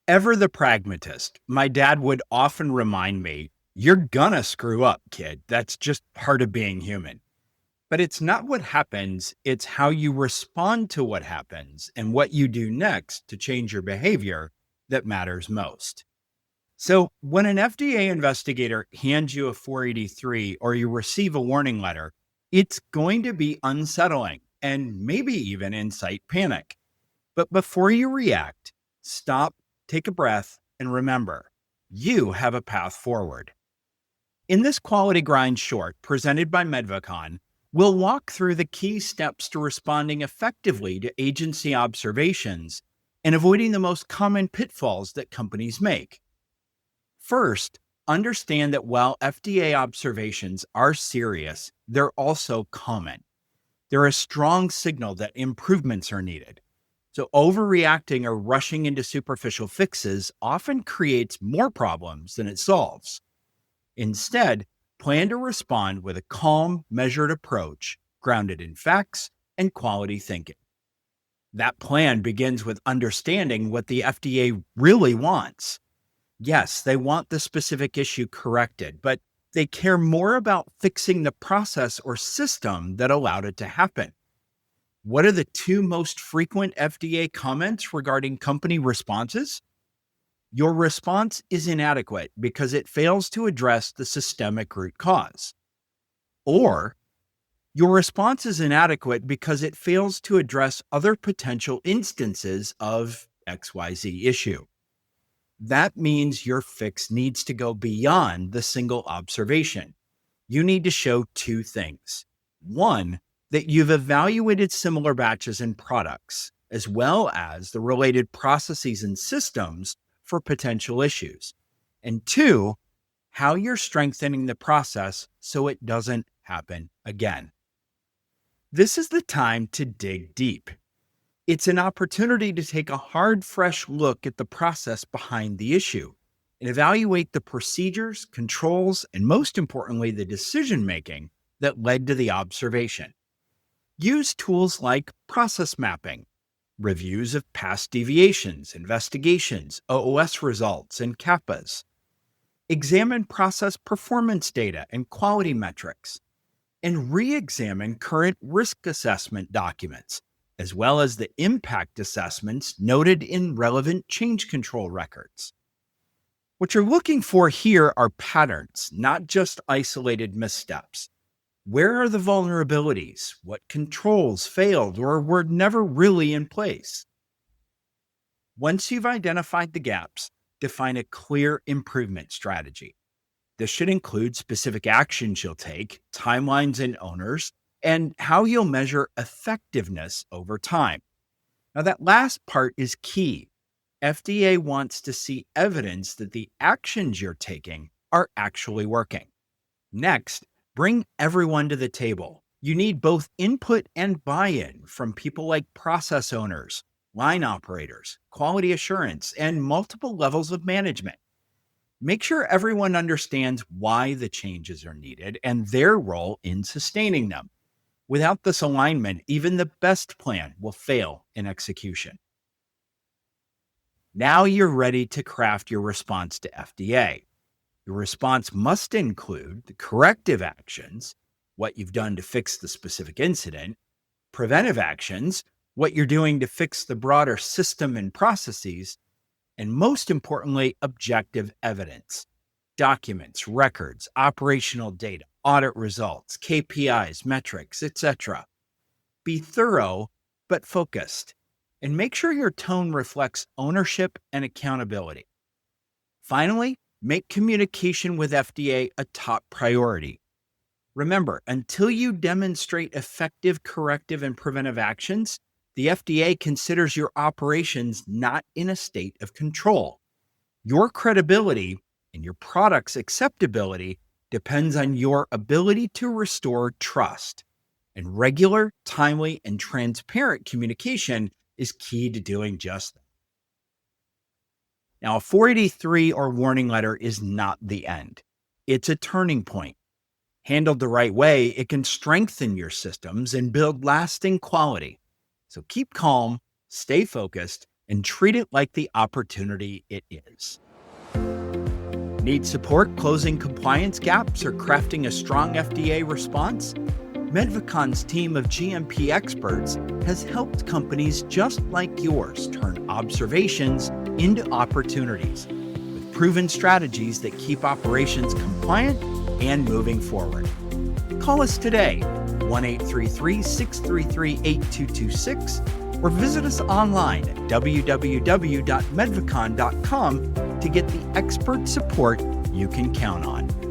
Ever the pragmatist, my dad would often remind me, "You're gonna screw up, kid. That's just part of being human." But it's not what happens, it's how you respond to what happens and what you do next to change your behavior that matters most. So, when an FDA investigator hands you a 483 or you receive a warning letter, it's going to be unsettling and maybe even incite panic. But before you react, stop, take a breath, and remember, you have a path forward. In this quality grind short presented by Medvacon, we'll walk through the key steps to responding effectively to agency observations and avoiding the most common pitfalls that companies make. First, understand that while FDA observations are serious, they're also common. They're a strong signal that improvements are needed. So, overreacting or rushing into superficial fixes often creates more problems than it solves. Instead, plan to respond with a calm, measured approach grounded in facts and quality thinking. That plan begins with understanding what the FDA really wants. Yes, they want the specific issue corrected, but they care more about fixing the process or system that allowed it to happen. What are the two most frequent FDA comments regarding company responses? Your response is inadequate because it fails to address the systemic root cause. Or, your response is inadequate because it fails to address other potential instances of XYZ issue. That means your fix needs to go beyond the single observation. You need to show two things. One, that you've evaluated similar batches and products, as well as the related processes and systems for potential issues. And two, how you're strengthening the process so it doesn't happen again. This is the time to dig deep. It's an opportunity to take a hard, fresh look at the process behind the issue and evaluate the procedures, controls, and most importantly, the decision-making that led to the observation. Use tools like process mapping, reviews of past deviations, investigations, OOS results, and CAPAs. Examine process performance data and quality metrics, and re-examine current risk assessment documents, as well as the impact assessments noted in relevant change control records. What you're looking for here are patterns, not just isolated missteps. Where are the vulnerabilities? What controls failed or were never really in place? Once you've identified the gaps, define a clear improvement strategy. This should include specific actions you'll take, timelines and owners, and how you'll measure effectiveness over time. Now, that last part is key. FDA wants to see evidence that the actions you're taking are actually working. Next, bring everyone to the table. You need both input and buy-in from people like process owners, line operators, quality assurance, and multiple levels of management. Make sure everyone understands why the changes are needed and their role in sustaining them. Without this alignment, even the best plan will fail in execution. Now you're ready to craft your response to FDA. Your response must include the corrective actions, what you've done to fix the specific incident, preventive actions, what you're doing to fix the broader system and processes, and most importantly, objective evidence, documents, records, operational data, audit results, KPIs, metrics, etc. Be thorough, but focused, and make sure your tone reflects ownership and accountability. Finally, make communication with FDA a top priority. Remember, until you demonstrate effective corrective and preventive actions, the FDA considers your operations not in a state of control. Your credibility and your product's acceptability depends on your ability to restore trust. And regular, timely, and transparent communication is key to doing just that. Now, a 483 or warning letter is not the end. It's a turning point. Handled the right way, it can strengthen your systems and build lasting quality. So keep calm, stay focused, and treat it like the opportunity it is. Need support closing compliance gaps or crafting a strong FDA response? Medvacon's team of GMP experts has helped companies just like yours turn observations into opportunities with proven strategies that keep operations compliant and moving forward. Call us today, 1-833-633-8226, or visit us online at www.medvacon.com to get the expert support you can count on.